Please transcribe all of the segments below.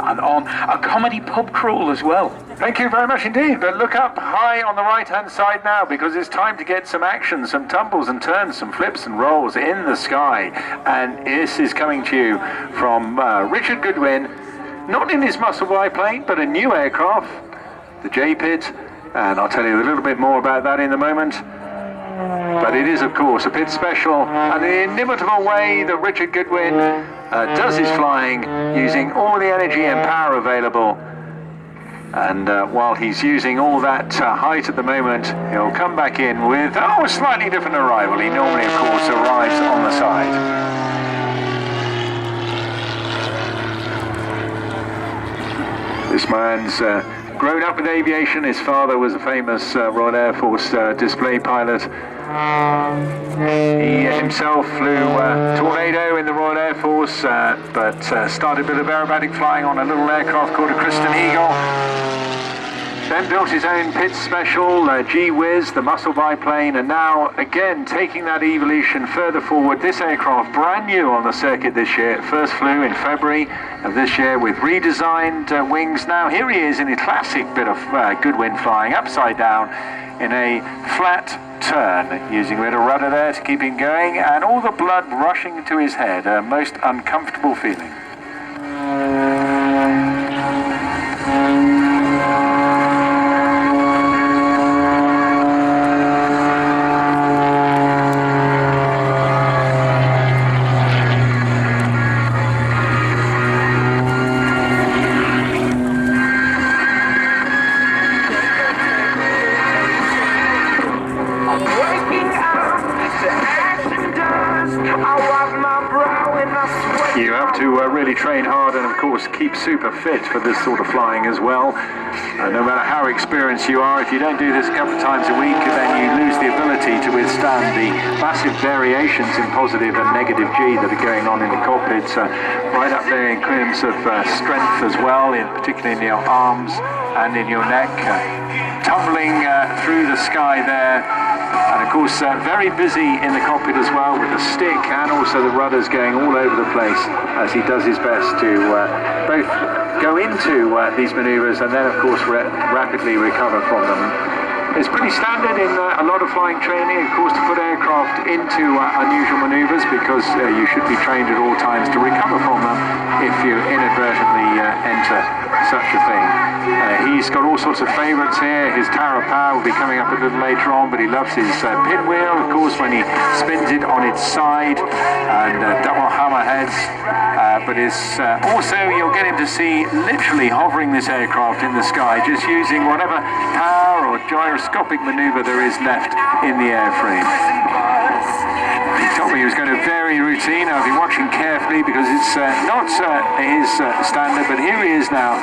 and on. A comedy pub crawl as well. Thank you very much indeed, but look up high on the right-hand side now, because it's time to get some action, some tumbles and turns, some flips and rolls in the sky. And this is coming to you from Richard Goodwin, not in his muscle biplane, but a new aircraft, the J-Pit, and I'll tell you a little bit more about that in a moment. But it is, of course, a pit special, and the inimitable way that Richard Goodwin does his flying, using all the energy and power available. And while he's using all that height at the moment, he'll come back in with a slightly different arrival. He normally, of course, arrives on the side. This man's grown up with aviation. His father was a famous Royal Air Force display pilot. He himself flew Tornado in the Royal Air Force, but started a bit of aerobatic flying on a little aircraft called a Christen Eagle. Then built his own pit special, G-Whiz, the muscle biplane, and now again taking that evolution further forward. This aircraft brand new on the circuit this year. First flew in February of this year with redesigned wings. Now here he is in a classic bit of Goodwin flying, upside down in a flat turn, using a bit of rudder there to keep him going, and all the blood rushing into his head. A most uncomfortable feeling. You have to really train hard and, of course, keep super fit for this sort of flying as well. No matter how experienced you are, if you don't do this a couple of times a week, then you lose the ability to withstand the massive variations in positive and negative G that are going on in the cockpits. Right up there in terms of strength as well, particularly in your arms and in your neck. Tumbling through the sky there. And of course, very busy in the cockpit as well, with the stick and also the rudders going all over the place as he does his best to both go into these maneuvers and then, of course, rapidly recover from them. It's pretty standard in a lot of flying training, of course, to put aircraft into unusual maneuvers, because you should be trained at all times to recover from them if you inadvertently enter such a thing. He's got all sorts of favourites here. His Tower of Power will be coming up a little later on, but he loves his pinwheel, of course, when he spins it on its side, and double hammerheads. But it's also, you'll get him to see literally hovering this aircraft in the sky, just using whatever power or gyroscopic manoeuvre there is left in the airframe. He told me he was going to vary routine. I've been watching carefully because it's not his standard, but here he is now,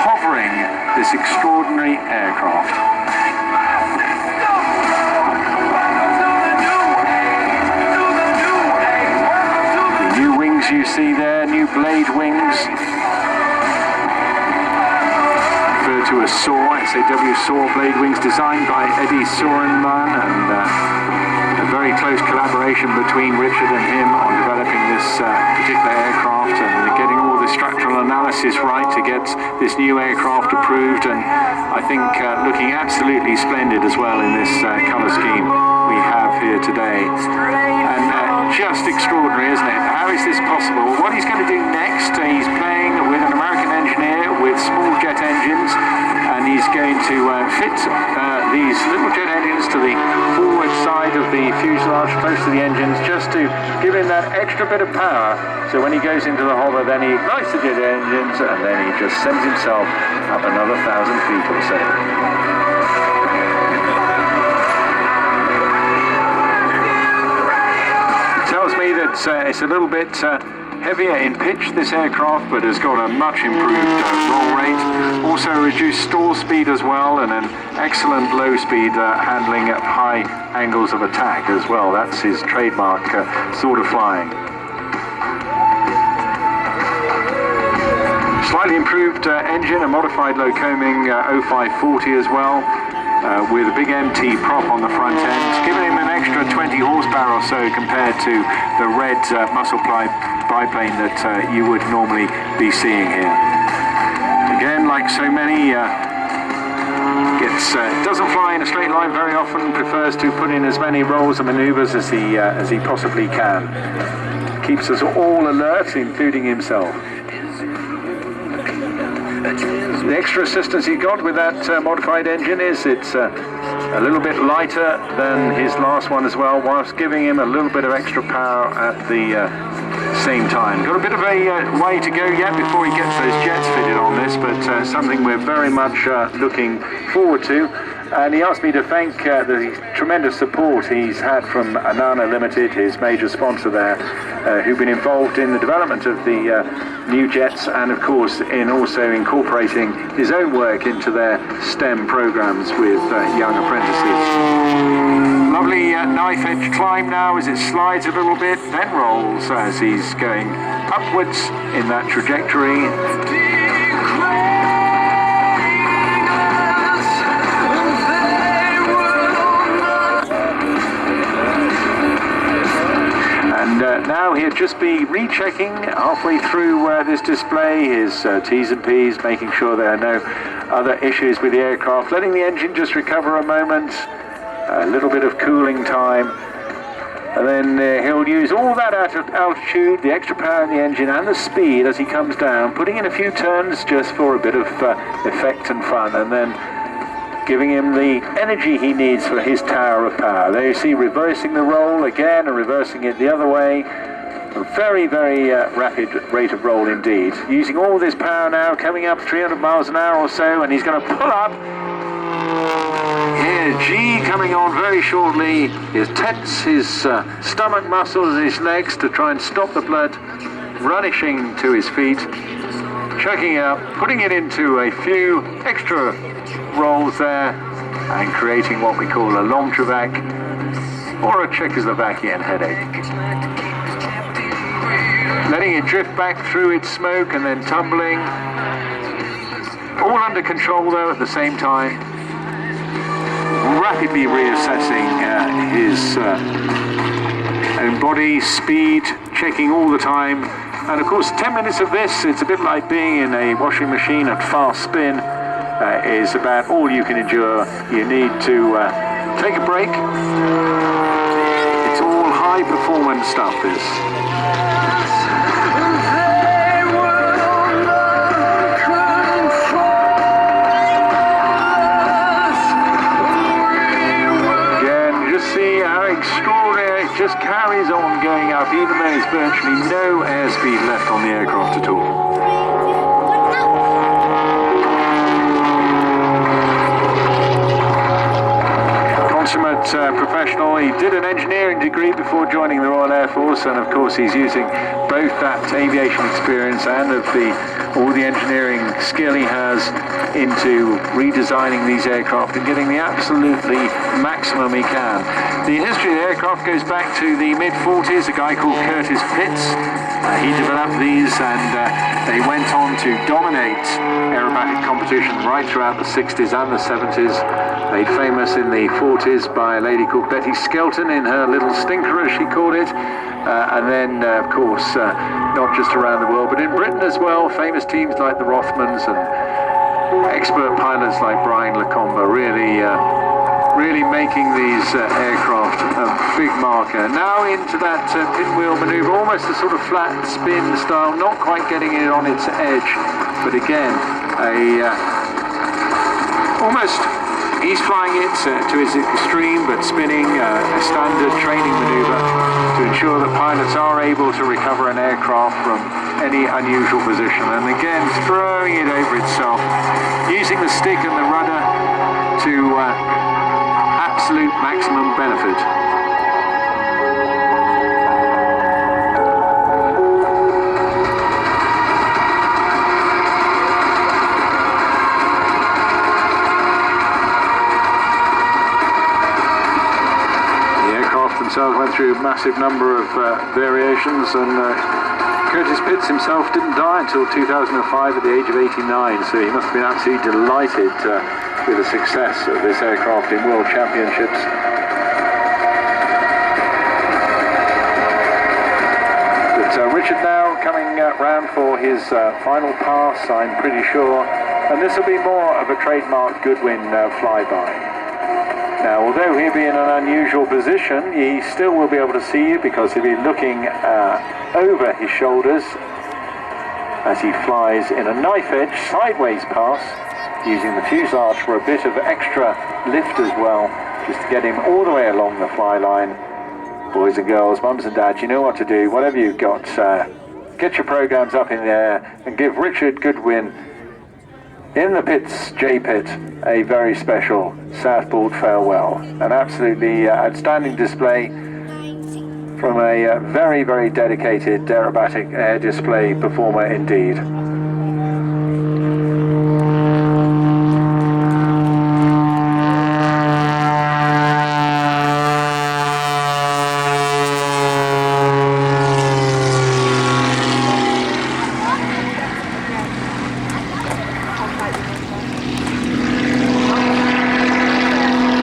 hovering this extraordinary aircraft. The new wings you see there, new blade wings, referred to as SAW, SAW SAW blade wings, designed by Eddie Sorenman, and a very close collaboration between Richard and him on developing this particular aircraft and getting all the structural analysis right to get this new aircraft approved, and I think looking absolutely splendid as well in this colour scheme we have here today. And just extraordinary, isn't it? How is this possible? What he's going to do next, he's playing with an American engineer with small jet engines, and he's going to fit these little jet engines to the forward side of the fuselage, close to the engines, just to give him that extra bit of power, so when he goes into the hover, then he ignites the jet engines, and then he just sends himself up another 1,000 feet or so. Tells me that it's a little bit heavier in pitch, this aircraft, but has got a much improved roll rate. Also reduced stall speed as well, and an excellent low speed handling at high angles of attack as well. That's his trademark sort of flying. Slightly improved engine, a modified Low-Coming 0540 as well, with a big MT prop on the front end, giving him an extra 20 horsepower or so compared to the red muscle biplane that you would normally be seeing here. Again, like so many, doesn't fly in a straight line very often, prefers to put in as many rolls and maneuvers as he possibly can. Keeps us all alert, including himself. The extra assistance he got with that modified engine is it's a little bit lighter than his last one as well, whilst giving him a little bit of extra power at the same time. Got a bit of a way to go yet before he gets those jets fitted on this, but something we're very much looking forward to. And he asked me to thank the tremendous support he's had from Anana Limited, his major sponsor there, who've been involved in the development of the new jets, and of course in also incorporating his own work into their STEM programs with young apprentices. Lovely knife edge climb now as it slides a little bit, then rolls as he's going upwards in that trajectory. And now he'll just be rechecking halfway through this display his T's and P's, making sure there are no other issues with the aircraft, letting the engine just recover a moment, a little bit of cooling time, and then he'll use all that altitude, the extra power in the engine and the speed as he comes down, putting in a few turns just for a bit of effect and fun, and then giving him the energy he needs for his tower of power. There you see reversing the roll again and reversing it the other way. A very, very rapid rate of roll indeed. Using all this power now, coming up 300 miles an hour or so, and he's going to pull up. Here, G coming on very shortly. He tense his stomach muscles and his legs to try and stop the blood rushing to his feet. Checking out, putting it into a few extra rolls there and creating what we call a long travac or a Czechoslovakian headache. Letting it drift back through its smoke and then tumbling. All under control though at the same time. Rapidly reassessing his own body, speed, checking all the time. And of course 10 minutes of this, it's a bit like being in a washing machine at fast spin. Is about all you can endure. You need to take a break. It's all high performance stuff, this. Again, just see how extraordinary it just carries on going up, even though there's virtually no airspeed left on the aircraft at all. Consummate professional. He did an engineering degree before joining the Royal Air Force, and of course he's using both that aviation experience and of all the engineering skill he has into redesigning these aircraft and getting the absolutely maximum he can. The history of the aircraft goes back to the mid-40s, a guy called Curtis Pitts. He developed these, and they went on to dominate aerobatic competition right throughout the 60s and the 70s. Made famous in the 40s by a lady called Betty Skelton in her little stinker, as she called it. And then, of course, not just around the world, but in Britain as well, famous teams like the Rothmans and expert pilots like Brian Lacombe really making these aircraft a big marker. Now into that pinwheel maneuver, almost a sort of flat spin style, not quite getting it on its edge, but again, almost he's flying it to its extreme, but spinning a standard training maneuver to ensure that pilots are able to recover an aircraft from any unusual position. And again, throwing it over itself, using the stick and the rudder to absolute maximum benefit. Themselves went through a massive number of variations, and Curtis Pitts himself didn't die until 2005 at the age of 89, so he must have been absolutely delighted with the success of this aircraft in World Championships. round for his final pass, I'm pretty sure. And this will be more of a trademark Goodwin flyby. Now, although he'll be in an unusual position, he still will be able to see you because he'll be looking over his shoulders as he flies in a knife-edge sideways pass, using the fuselage for a bit of extra lift as well, just to get him all the way along the fly line. Boys and girls, mums and dads, you know what to do. Whatever you've got, get your programs up in the air and give Richard Goodwin in the pits, J-Pit, a very special Southport farewell. An absolutely outstanding display from a very, very dedicated aerobatic air display performer indeed.